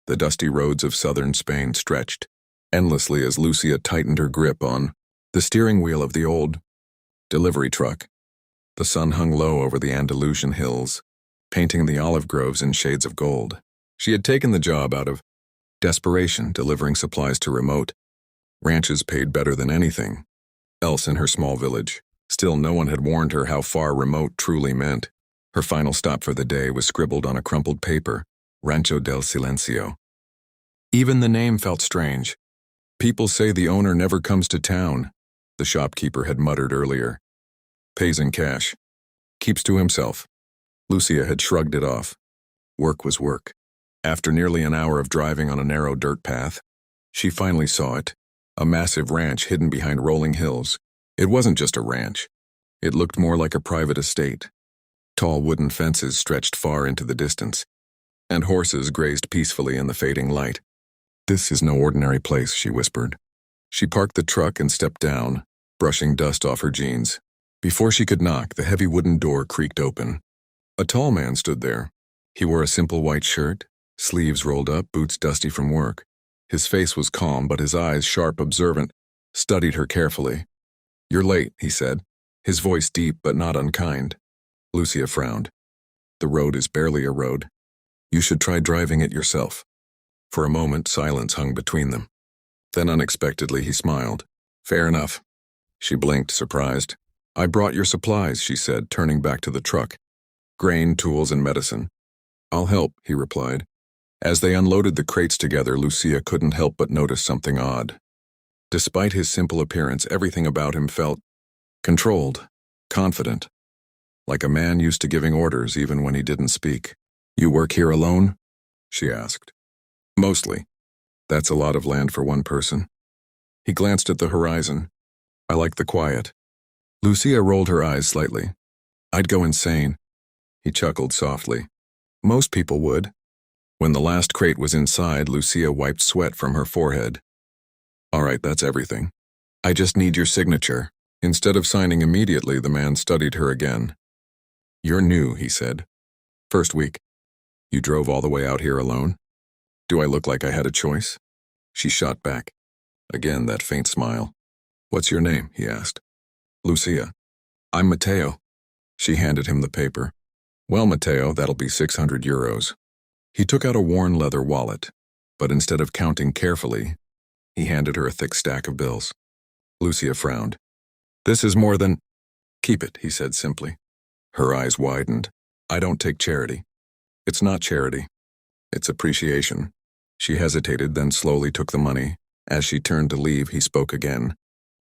The dusty roads of southern Spain stretched endlessly as Lucia tightened her grip on the steering wheel of the old delivery truck. The sun hung low over the Andalusian hills, painting the olive groves in shades of gold. She had taken the job out of desperation, delivering supplies to remote ranches paid better than anything else in her small village. Still, no one had warned her how far remote truly meant. Her final stop for the day was scribbled on a crumpled paper, Rancho del Silencio. Even the name felt strange. People say the owner never comes to town, the shopkeeper had muttered earlier. Pays in cash. Keeps to himself. Lucia had shrugged it off. Work was work. After nearly an hour of driving on a narrow dirt path, she finally saw it, a massive ranch hidden behind rolling hills. It wasn't just a ranch. It looked more like a private estate. Tall wooden fences stretched far into the distance, and horses grazed peacefully in the fading light. This is no ordinary place, she whispered. She parked the truck and stepped down, brushing dust off her jeans. Before she could knock, the heavy wooden door creaked open. A tall man stood there. He wore a simple white shirt, sleeves rolled up, boots dusty from work. His face was calm, but his eyes, sharp, observant, studied her carefully. "You're late," he said, his voice deep but not unkind. Lucia frowned. "The road is barely a road. You should try driving it yourself." For a moment, silence hung between them. Then unexpectedly he smiled. "Fair enough." She blinked, surprised. "I brought your supplies," she said, turning back to the truck. "Grain, tools, and medicine." "I'll help," he replied. As they unloaded the crates together, Lucia couldn't help but notice something odd. Despite his simple appearance, everything about him felt controlled, confident, like a man used to giving orders even when he didn't speak. "You work here alone?" she asked. "Mostly. That's a lot of land for one person." He glanced at the horizon. "I like the quiet." Lucia rolled her eyes slightly. "I'd go insane." He chuckled softly. "Most people would." When the last crate was inside, Lucia wiped sweat from her forehead. "All right, that's everything. I just need your signature." Instead of signing immediately, the man studied her again. "You're new," he said. "First week. You drove all the way out here alone? Do I look like I had a choice?" She shot back. Again that faint smile. "What's your name?" he asked. "Lucia." "I'm Matteo." She handed him the paper. "Well, Matteo, that'll be 600 euros. He took out a worn leather wallet, but instead of counting carefully, he handed her a thick stack of bills. Lucia frowned. "This is more than—" "Keep it," he said simply. Her eyes widened. "I don't take charity." "It's not charity. It's appreciation." She hesitated, then slowly took the money. As she turned to leave, he spoke again.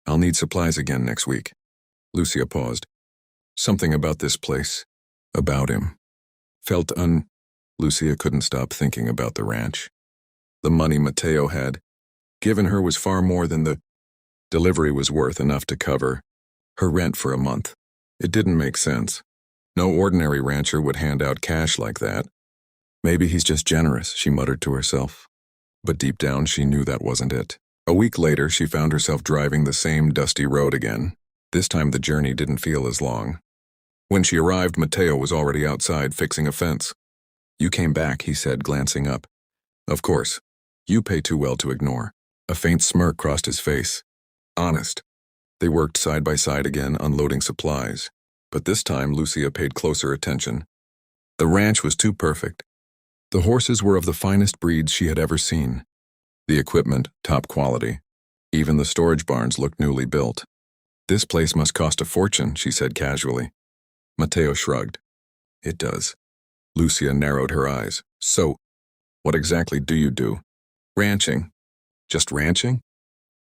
"I'll need supplies again next week." Lucia paused. Something about this place, about him, felt Lucia couldn't stop thinking about the ranch. The money Matteo had given her was far more than the delivery was worth, enough to cover her rent for a month. It didn't make sense. No ordinary rancher would hand out cash like that. Maybe he's just generous, she muttered to herself. But deep down she knew that wasn't it. A week later, she found herself driving the same dusty road again. This time the journey didn't feel as long. When she arrived, Matteo was already outside fixing a fence. "You came back," he said, glancing up. "Of course. You pay too well to ignore." A faint smirk crossed his face. "Honest." They worked side by side again, unloading supplies. But this time, Lucia paid closer attention. The ranch was too perfect. The horses were of the finest breeds she had ever seen. The equipment, top quality. Even the storage barns looked newly built. "This place must cost a fortune," she said casually. Matteo shrugged. "It does." Lucia narrowed her eyes. "So, what exactly do you do?" "Ranching." "Just ranching?"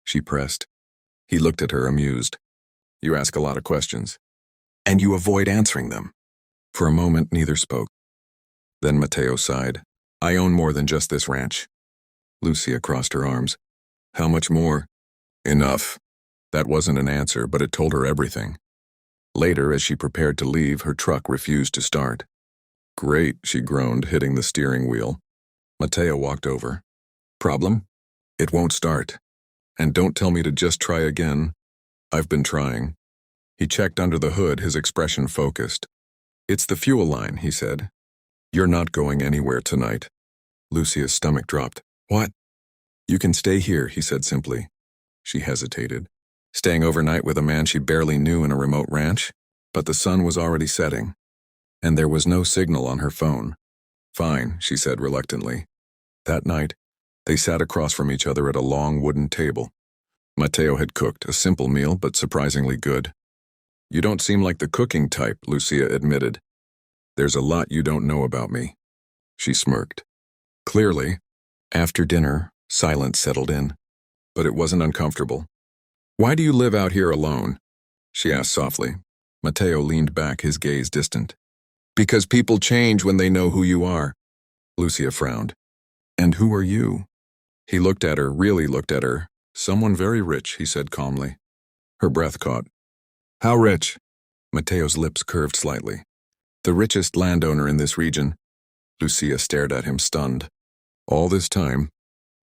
She pressed. He looked at her, amused. "You ask a lot of questions. And you avoid answering them." For a moment, neither spoke. Then Matteo sighed. "I own more than just this ranch." Lucia crossed her arms. "How much more?" "Enough." That wasn't an answer, but it told her everything. Later, as she prepared to leave, her truck refused to start. "Great," she groaned, hitting the steering wheel. Matteo walked over. "Problem?" "It won't start. And don't tell me to just try again. I've been trying." He checked under the hood, his expression focused. "It's the fuel line," he said. "You're not going anywhere tonight." Lucia's stomach dropped. What? You can stay here, he said simply. She hesitated. Staying overnight with a man she barely knew in a remote ranch? But the sun was already setting, and there was no signal on her phone. Fine, she said reluctantly. That night, they sat across from each other at a long wooden table. Mateo had cooked, a simple meal but surprisingly good. You don't seem like the cooking type, Lucia admitted. There's a lot you don't know about me. She smirked. Clearly, after dinner, silence settled in, but it wasn't uncomfortable. Why do you live out here alone? She asked softly. Mateo leaned back, his gaze distant. Because people change when they know who you are. Lucia frowned. And who are you? He looked at her, really looked at her. Someone very rich, he said calmly. Her breath caught. How rich? Mateo's lips curved slightly. The richest landowner in this region. Lucia stared at him, stunned. All this time?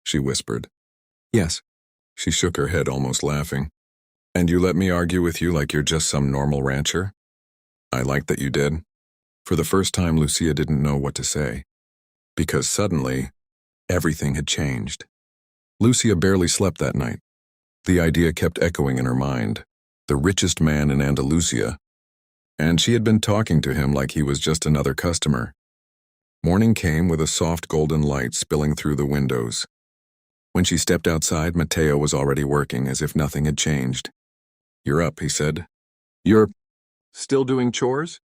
She whispered. Yes. She shook her head, almost laughing. And you let me argue with you like you're just some normal rancher? I like that you did. For the first time, Lucia didn't know what to say. Because suddenly, everything had changed. Lucia barely slept that night. The idea kept echoing in her mind. The richest man in Andalusia. And she had been talking to him like he was just another customer. Morning came with a soft golden light spilling through the windows. When she stepped outside, Mateo was already working as if nothing had changed. You're up, he said. You're still doing chores?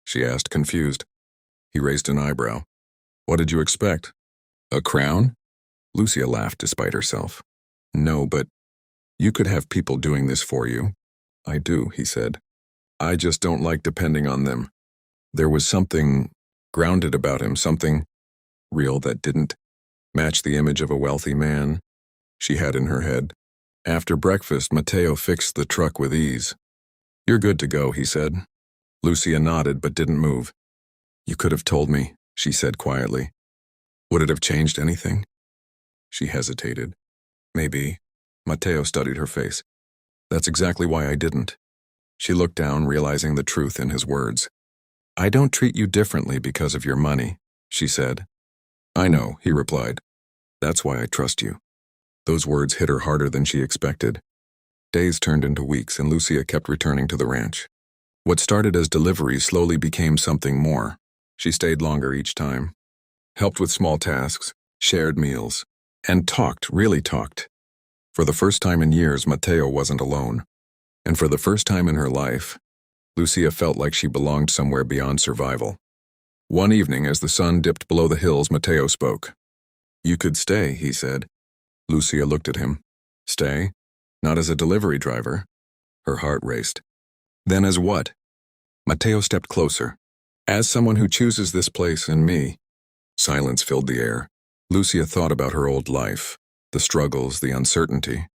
She asked, confused. He raised an eyebrow. What did you expect? A crown? Lucia laughed despite herself. No, but you could have people doing this for you. I do, he said. I just don't like depending on them. There was something grounded about him, something real that didn't match the image of a wealthy man she had in her head. After breakfast, Mateo fixed the truck with ease. You're good to go, he said. Lucia nodded but didn't move. You could have told me, she said quietly. Would it have changed anything? She hesitated. Maybe. Mateo studied her face. That's exactly why I didn't. She looked down, realizing the truth in his words. I don't treat you differently because of your money, she said. I know, he replied. That's why I trust you. Those words hit her harder than she expected. Days turned into weeks, and Lucia kept returning to the ranch. What started as deliveries slowly became something more. She stayed longer each time, helped with small tasks, shared meals, and talked, really talked. For the first time in years, Mateo wasn't alone. And for the first time in her life, Lucia felt like she belonged somewhere beyond survival. One evening, as the sun dipped below the hills, Mateo spoke. You could stay, he said. Lucia looked at him. Stay? Not as a delivery driver? Her heart raced. Then as what? Mateo stepped closer. As someone who chooses this place and me. Silence filled the air. Lucia thought about her old life, the struggles, the uncertainty.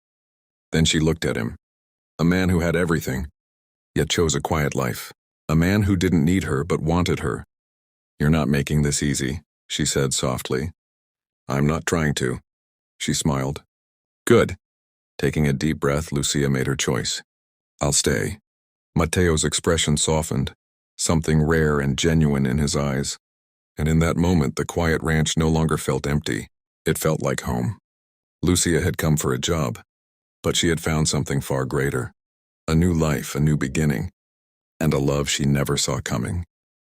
Then she looked at him. A man who had everything, yet chose a quiet life. A man who didn't need her but wanted her. You're not making this easy, she said softly. I'm not trying to. She smiled. Good. Taking a deep breath, Lucia made her choice. I'll stay. Mateo's expression softened, something rare and genuine in his eyes. And in that moment, the quiet ranch no longer felt empty. It felt like home. Lucia had come for a job, but she had found something far greater. A new life, a new beginning, and a love she never saw coming.